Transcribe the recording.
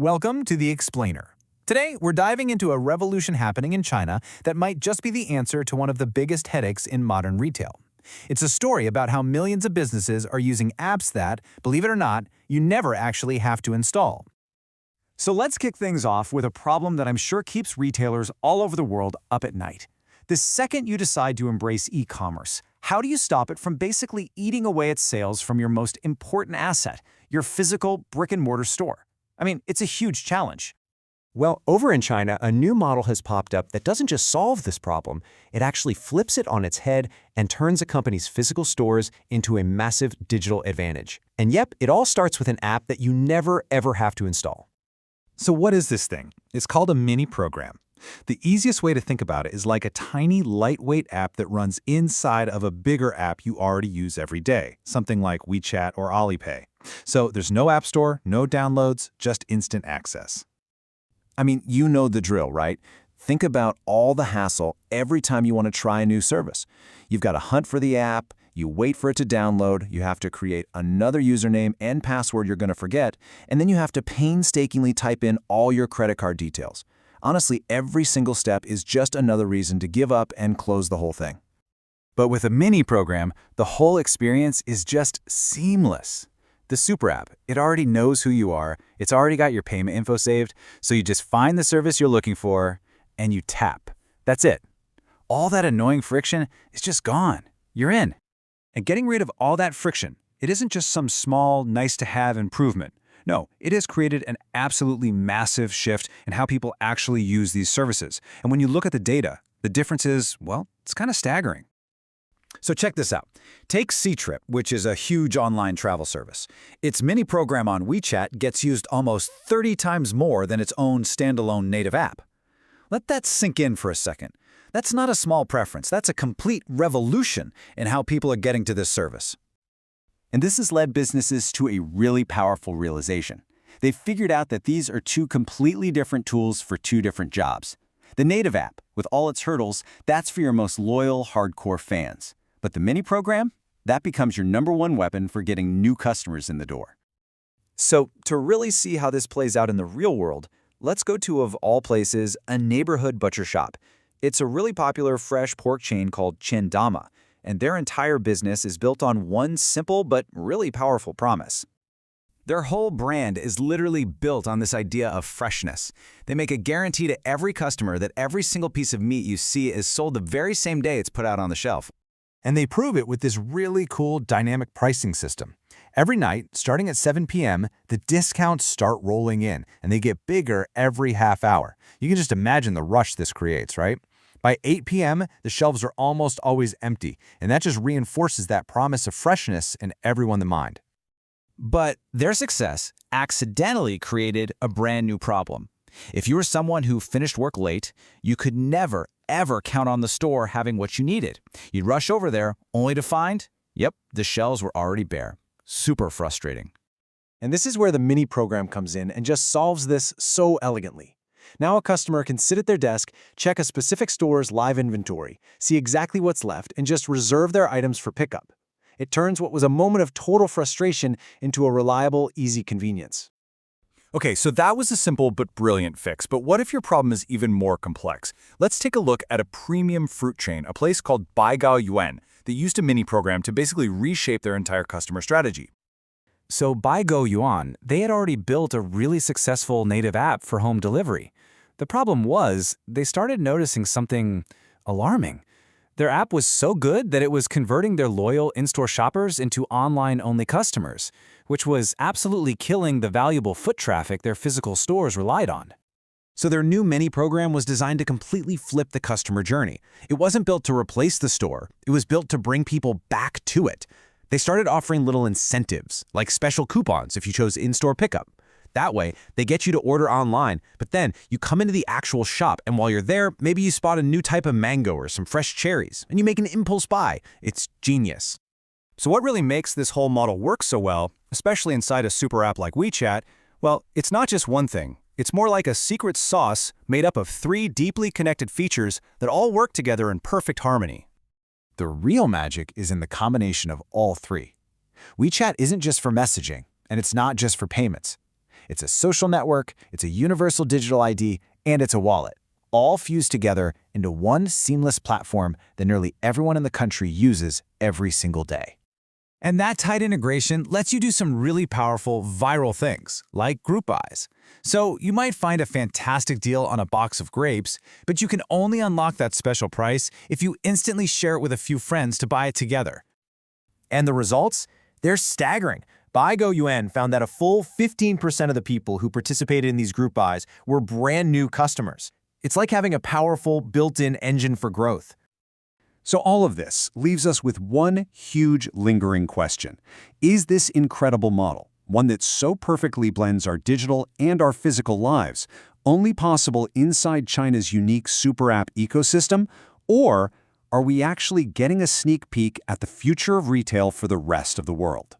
Welcome to The Explainer. Today, we're diving into a revolution happening in China that might just be the answer to one of the biggest headaches in modern retail. It's a story about how millions of businesses are using apps that, believe it or not, you never actually have to install. So let's kick things off with a problem that I'm sure keeps retailers all over the world up at night. The second you decide to embrace e-commerce, how do you stop it from basically eating away at sales from your most important asset, your physical brick-and-mortar store? I mean, it's a huge challenge. Well, over in China, a new model has popped up that doesn't just solve this problem, it actually flips it on its head and turns a company's physical stores into a massive digital advantage. And yep, it all starts with an app that you never ever have to install. So what is this thing? It's called a mini program. The easiest way to think about it is like a tiny, lightweight app that runs inside of a bigger app you already use every day, something like WeChat or Alipay. So there's no app store, no downloads, just instant access. I mean, you know the drill, right? Think about all the hassle every time you want to try a new service. You've got to hunt for the app, you wait for it to download, you have to create another username and password you're going to forget, and then you have to painstakingly type in all your credit card details. Honestly, every single step is just another reason to give up and close the whole thing. But with a mini program, the whole experience is just seamless. The super app, it already knows who you are, it's already got your payment info saved, so you just find the service you're looking for, and you tap. That's it. All that annoying friction is just gone. You're in. And getting rid of all that friction, it isn't just some small, nice-to-have improvement. No, it has created an absolutely massive shift in how people actually use these services. And when you look at the data, the difference is, well, it's kind of staggering. So check this out. Take Ctrip, which is a huge online travel service. Its mini program on WeChat gets used almost 30 times more than its own standalone native app. Let that sink in for a second. That's not a small preference. That's a complete revolution in how people are getting to this service. And this has led businesses to a really powerful realization. They've figured out that these are two completely different tools for two different jobs. The native app, with all its hurdles, that's for your most loyal, hardcore fans. But the mini program, that becomes your #1 weapon for getting new customers in the door. So to really see how this plays out in the real world, let's go to, of all places, a neighborhood butcher shop. It's a really popular fresh pork chain called Qian Dama, and their entire business is built on one simple but really powerful promise. Their whole brand is literally built on this idea of freshness. They make a guarantee to every customer that every single piece of meat you see is sold the very same day it's put out on the shelf. And they prove it with this really cool dynamic pricing system. Every night, starting at 7 p.m., the discounts start rolling in, and they get bigger every half hour. You can just imagine the rush this creates, right? By 8 p.m., the shelves are almost always empty, and that just reinforces that promise of freshness in everyone's mind. But their success accidentally created a brand new problem. If you were someone who finished work late, you could never, ever count on the store having what you needed. You'd rush over there only to find, yep, the shelves were already bare. Super frustrating. And this is where the mini program comes in and just solves this so elegantly. Now a customer can sit at their desk, check a specific store's live inventory, see exactly what's left, and just reserve their items for pickup. It turns what was a moment of total frustration into a reliable, easy convenience. Okay, so that was a simple but brilliant fix, but what if your problem is even more complex? Let's take a look at a premium fruit chain, a place called Baiguoyuan, that used a mini program to basically reshape their entire customer strategy. So Baiguoyuan, they had already built a really successful native app for home delivery. The problem was, they started noticing something alarming. Their app was so good that it was converting their loyal in-store shoppers into online-only customers, which was absolutely killing the valuable foot traffic their physical stores relied on. So their new mini program was designed to completely flip the customer journey. It wasn't built to replace the store. It was built to bring people back to it. They started offering little incentives, like special coupons if you chose in-store pickup. That way, they get you to order online, but then you come into the actual shop, and while you're there, maybe you spot a new type of mango or some fresh cherries, and you make an impulse buy. It's genius. So what really makes this whole model work so well, especially inside a super app like WeChat, well, it's not just one thing. It's more like a secret sauce made up of 3 deeply connected features that all work together in perfect harmony. The real magic is in the combination of all 3. WeChat isn't just for messaging, and it's not just for payments. It's a social network, it's a universal digital ID, and it's a wallet, all fused together into one seamless platform that nearly everyone in the country uses every single day. And that tight integration lets you do some really powerful viral things, like group buys. So you might find a fantastic deal on a box of grapes, but you can only unlock that special price if you instantly share it with a few friends to buy it together. And the results? They're staggering. Baiguoyuan found that a full 15% of the people who participated in these group buys were brand new customers. It's like having a powerful, built-in engine for growth. So all of this leaves us with one huge lingering question. Is this incredible model, one that so perfectly blends our digital and our physical lives, only possible inside China's unique super app ecosystem? Or are we actually getting a sneak peek at the future of retail for the rest of the world?